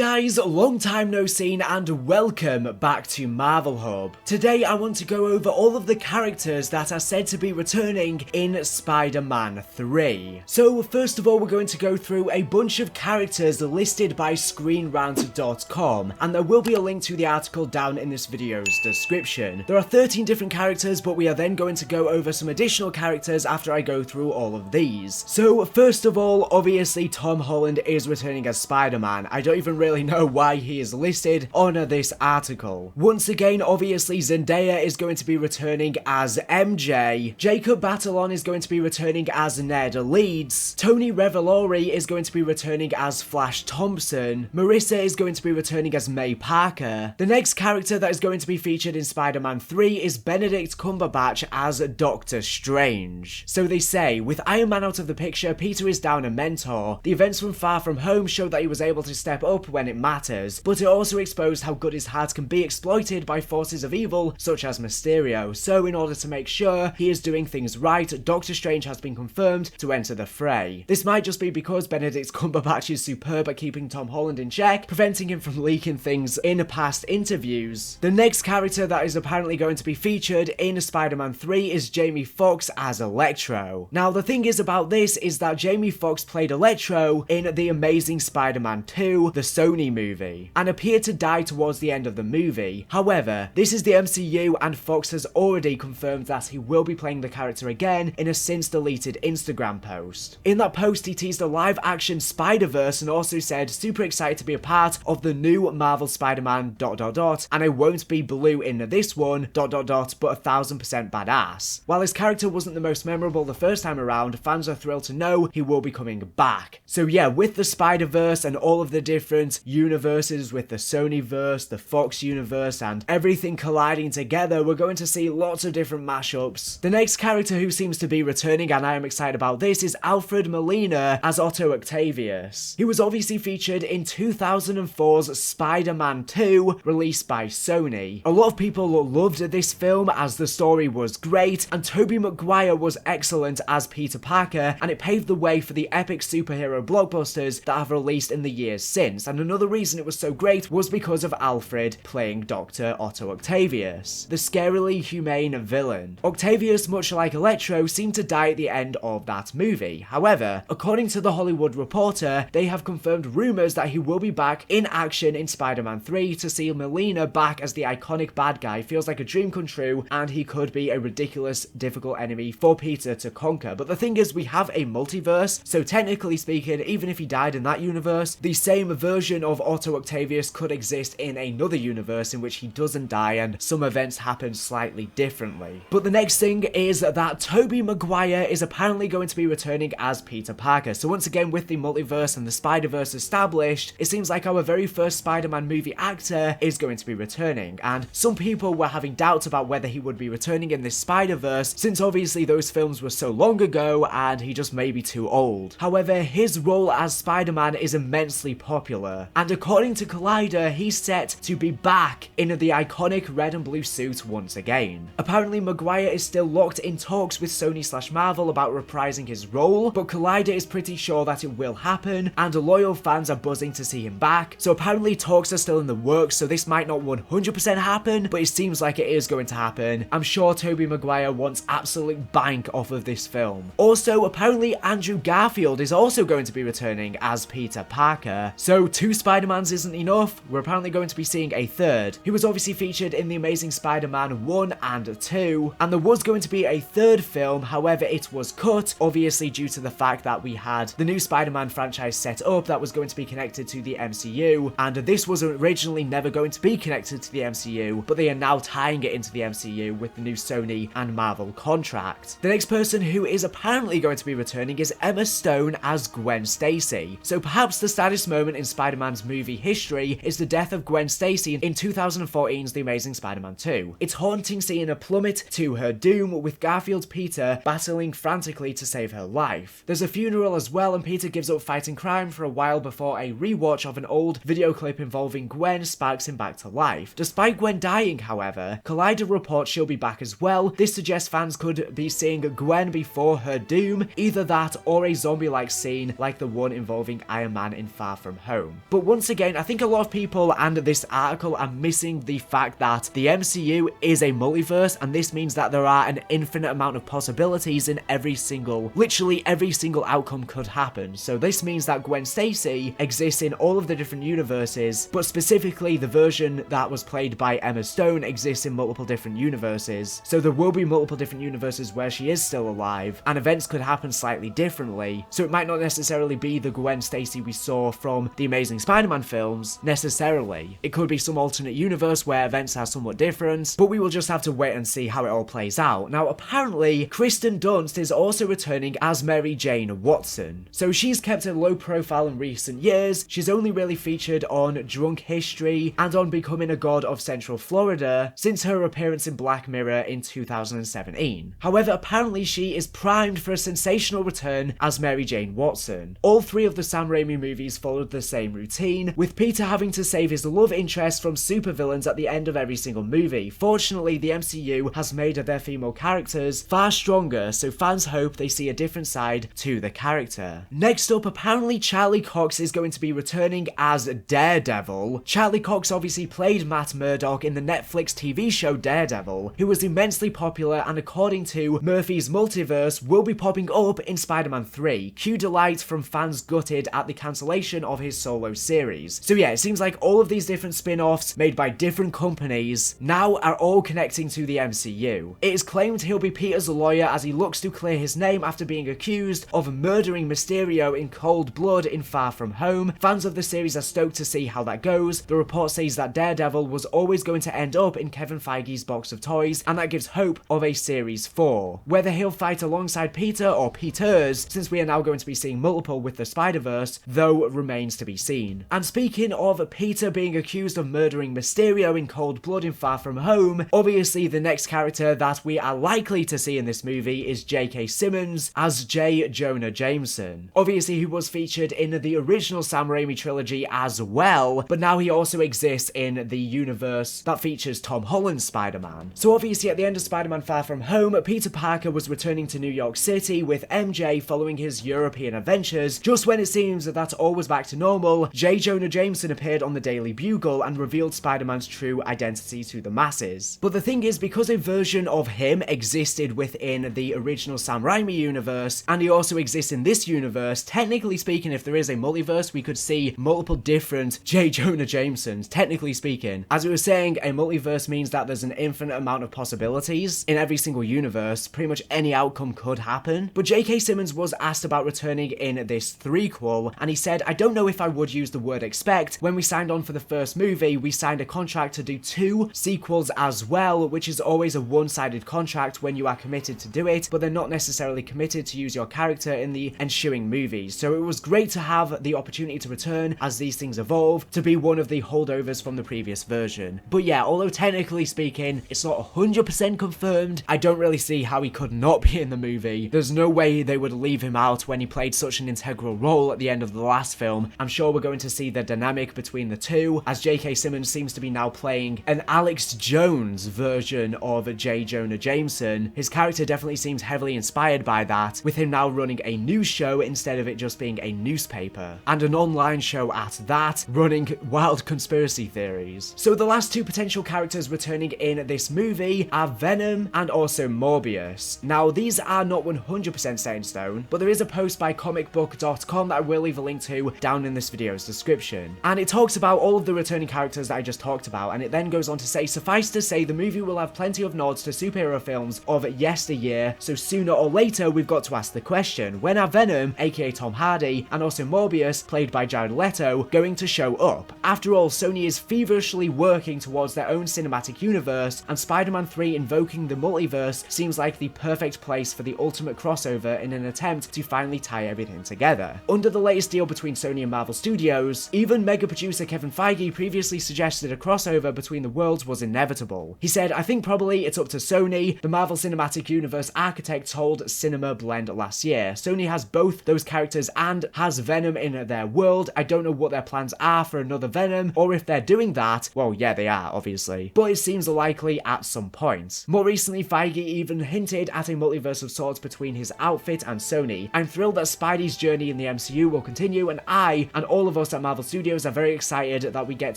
guys, long time no seen and welcome back to Marvel Hub. Today I want to go over all of the characters that are said to be returning in Spider-Man 3. So first of all we're going to go through a bunch of characters listed by ScreenRant.com, and there will be a link to the article down in this video's description. There are 13 different characters, but we are then going to go over some additional characters after I go through all of these. So first of all, obviously Tom Holland is returning as Spider-Man. I don't even really know why he is listed on this article. Once again, obviously Zendaya is going to be returning as MJ, Jacob Batalon is going to be returning as Ned Leeds, Tony Revolori is going to be returning as Flash Thompson, Marissa is going to be returning as May Parker. The next character that is going to be featured in Spider-Man 3 is Benedict Cumberbatch as Doctor Strange. So they say, with Iron Man out of the picture, Peter is down a mentor. The events from Far From Home showed that he was able to step up when it matters, but it also exposed how good his heart can be exploited by forces of evil such as Mysterio. So in order to make sure he is doing things right, Doctor Strange has been confirmed to enter the fray. This might just be because Benedict Cumberbatch is superb at keeping Tom Holland in check, preventing him from leaking things in past interviews. The next character that is apparently going to be featured in Spider-Man 3 is Jamie Foxx as Electro. Now the thing is about this is that Jamie Foxx played Electro in The Amazing Spider-Man 2, the Sony movie, and appeared to die towards the end of the movie. However, this is the MCU and Fox has already confirmed that he will be playing the character again in a since deleted Instagram post. In that post he teased a live action Spider-Verse and also said, super excited to be a part of the new Marvel Spider-Man ... and I won't be blue in this one ... but 1000% badass. While his character wasn't the most memorable the first time around, fans are thrilled to know he will be coming back. So yeah, with the Spider-Verse and all of the different universes with the Sonyverse, the Fox universe, and everything colliding together, we're going to see lots of different mashups. The next character who seems to be returning, and I am excited about this, is Alfred Molina as Otto Octavius. He was obviously featured in 2004's Spider-Man 2, released by Sony. A lot of people loved this film as the story was great, and Toby Maguire was excellent as Peter Parker, and it paved the way for the epic superhero blockbusters that have released in the years since. And another reason it was so great was because of Alfred playing Dr. Otto Octavius, the scarily humane villain. Octavius, much like Electro, seemed to die at the end of that movie. However, according to The Hollywood Reporter, they have confirmed rumors that he will be back in action in Spider-Man 3. To see Molina back as the iconic bad guy feels like a dream come true, and he could be a ridiculous, difficult enemy for Peter to conquer. But the thing is, we have a multiverse, so technically speaking, even if he died in that universe, the same version of Otto Octavius could exist in another universe in which he doesn't die and some events happen slightly differently. But the next thing is that Toby Maguire is apparently going to be returning as Peter Parker. So once again, with the multiverse and the Spider-Verse established, it seems like our very first Spider-Man movie actor is going to be returning, and some people were having doubts about whether he would be returning in this Spider-Verse, since obviously those films were so long ago and he just may be too old. However, his role as Spider-Man is immensely popular, and according to Collider, he's set to be back in the iconic red and blue suit once again. Apparently, Maguire is still locked in talks with Sony/Marvel about reprising his role, but Collider is pretty sure that it will happen, and loyal fans are buzzing to see him back. So apparently talks are still in the works, so this might not 100% happen, but it seems like it is going to happen. I'm sure Toby Maguire wants absolute bank off of this film. Also, apparently Andrew Garfield is also going to be returning as Peter Parker. So 2 Spider-Mans isn't enough, we're apparently going to be seeing a third. He was obviously featured in The Amazing Spider-Man 1 and 2, and there was going to be a third film, however it was cut, obviously due to the fact that we had the new Spider-Man franchise set up that was going to be connected to the MCU, and this was originally never going to be connected to the MCU, but they are now tying it into the MCU with the new Sony and Marvel contract. The next person who is apparently going to be returning is Emma Stone as Gwen Stacy. So perhaps the saddest moment in Spider-Man's movie history is the death of Gwen Stacy in 2014's The Amazing Spider-Man 2. It's haunting seeing her plummet to her doom, with Garfield Peter battling frantically to save her life. There's a funeral as well, and Peter gives up fighting crime for a while before a rewatch of an old video clip involving Gwen sparks him back to life. Despite Gwen dying, however, Collider reports she'll be back as well. This suggests fans could be seeing Gwen before her doom, either that or a zombie-like scene like the one involving Iron Man in Far From Home. But once again, I think a lot of people and this article are missing the fact that the MCU is a multiverse, and this means that there are an infinite amount of possibilities in literally every single outcome could happen. So this means that Gwen Stacy exists in all of the different universes, but specifically the version that was played by Emma Stone exists in multiple different universes. So there will be multiple different universes where she is still alive, and events could happen slightly differently. So it might not necessarily be the Gwen Stacy we saw from the Amazing Spider-Man films, necessarily. It could be some alternate universe where events are somewhat different, but we will just have to wait and see how it all plays out. Now, apparently, Kirsten Dunst is also returning as Mary Jane Watson. So she's kept a low profile in recent years. She's only really featured on Drunk History and on Becoming a God of Central Florida since her appearance in Black Mirror in 2017. However, apparently she is primed for a sensational return as Mary Jane Watson. All three of the Sam Raimi movies followed the same routine, with Peter having to save his love interest from supervillains at the end of every single movie. Fortunately, the MCU has made their female characters far stronger, so fans hope they see a different side to the character. Next up, apparently Charlie Cox is going to be returning as Daredevil. Charlie Cox obviously played Matt Murdock in the Netflix TV show Daredevil, who was immensely popular and according to Murphy's Multiverse will be popping up in Spider-Man 3. Cue delight from fans gutted at the cancellation of his solo series. So yeah, it seems like all of these different spin-offs made by different companies now are all connecting to the MCU. It is claimed he'll be Peter's lawyer as he looks to clear his name after being accused of murdering Mysterio in cold blood in Far From Home. Fans of the series are stoked to see how that goes. The report says that Daredevil was always going to end up in Kevin Feige's box of toys, and that gives hope of a series 4. Whether he'll fight alongside Peter or Peters, since we are now going to be seeing multiple with the Spider-Verse, though remains to be seen. And speaking of Peter being accused of murdering Mysterio in cold blood in Far From Home, obviously the next character that we are likely to see in this movie is J.K. Simmons as J. Jonah Jameson. Obviously he was featured in the original Sam Raimi trilogy as well, but now he also exists in the universe that features Tom Holland's Spider-Man. So obviously at the end of Spider-Man Far From Home, Peter Parker was returning to New York City with MJ following his European adventures. Just when it seems that all was back to normal, J. Jonah Jameson appeared on the Daily Bugle and revealed Spider-Man's true identity to the masses. But the thing is, because a version of him existed within the original Sam Raimi universe, and he also exists in this universe, technically speaking, if there is a multiverse, we could see multiple different J. Jonah Jamesons, technically speaking. As we were saying, a multiverse means that there's an infinite amount of possibilities in every single universe. Pretty much any outcome could happen. But J.K. Simmons was asked about returning in this threequel, and he said, "I don't know if I would use the word expect. When we signed on for the first movie, we signed a contract to do 2 sequels as well, which is always a one-sided contract when you are committed to do it, but they're not necessarily committed to use your character in the ensuing movies. So it was great to have the opportunity to return as these things evolve, to be one of the holdovers from the previous version." But yeah, although technically speaking, it's not 100% confirmed, I don't really see how he could not be in the movie. There's no way they would leave him out when he played such an integral role at the end of the last film. I'm sure we're going to see the dynamic between the two, as J.K. Simmons seems to be now playing an Alex Jones version of J. Jonah Jameson. His character definitely seems heavily inspired by that, with him now running a news show instead of it just being a newspaper, and an online show at that, running wild conspiracy theories. So the last 2 potential characters returning in this movie are Venom and also Morbius. Now these are not 100% set in stone, but there is a post by comicbook.com that I will leave a link to down in this video's description, and it talks about all of the returning characters that I just talked about, and it then goes on to say, suffice to say the movie will have plenty of nods to superhero films of yesteryear, so sooner or later we've got to ask the question, when are Venom, aka Tom Hardy, and also Morbius, played by Jared Leto, going to show up? After all, Sony is feverishly working towards their own cinematic universe, and Spider-Man 3 invoking the multiverse seems like the perfect place for the ultimate crossover in an attempt to finally tie everything together. Under the latest deal between Sony and Marvel Studios, even mega producer Kevin Feige previously suggested a crossover between the worlds was inevitable. He said, "I think probably it's up to Sony. The Marvel Cinematic Universe architect told Cinema Blend last year. Sony has both those characters and has Venom in their world. I don't know what their plans are for another Venom, or if they're doing that. Well, yeah, they are, obviously. But it seems likely at some point." More recently, Feige even hinted at a multiverse of sorts between his outfit and Sony. "I'm thrilled that Spidey's journey in the MCU will continue, and I and all of of us at Marvel Studios are very excited that we get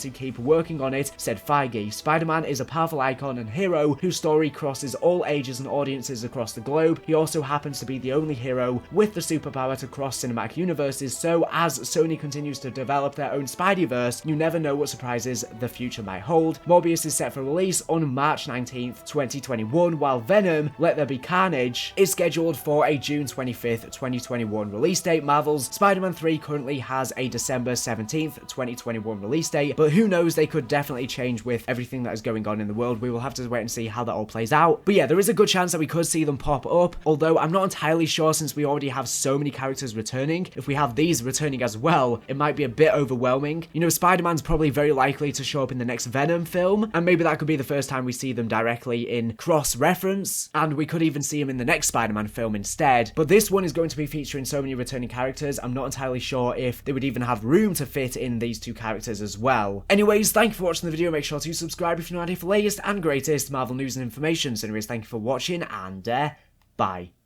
to keep working on it, said Feige. Spider-Man is a powerful icon and hero whose story crosses all ages and audiences across the globe. He also happens to be the only hero with the superpower to cross cinematic universes, so as Sony continues to develop their own Spideyverse, you never know what surprises the future might hold. Morbius is set for release on March 19th, 2021, while Venom, Let There Be Carnage, is scheduled for a June 25th, 2021 release date. Marvel's Spider-Man 3 currently has a December 17th, 2021 release date, but who knows, they could definitely change with everything that is going on in the world. We will have to wait and see how that all plays out. But yeah, there is a good chance that we could see them pop up, although I'm not entirely sure since we already have so many characters returning. If we have these returning as well, it might be a bit overwhelming. You know, Spider-Man's probably very likely to show up in the next Venom film, and maybe that could be the first time we see them directly in cross-reference, and we could even see him in the next Spider-Man film instead. But this one is going to be featuring so many returning characters, I'm not entirely sure if they would even have room to fit in these two characters as well. Anyways, thank you for watching the video. Make sure to subscribe if you're not here for the latest and greatest Marvel news and information. So anyways, thank you for watching, and bye.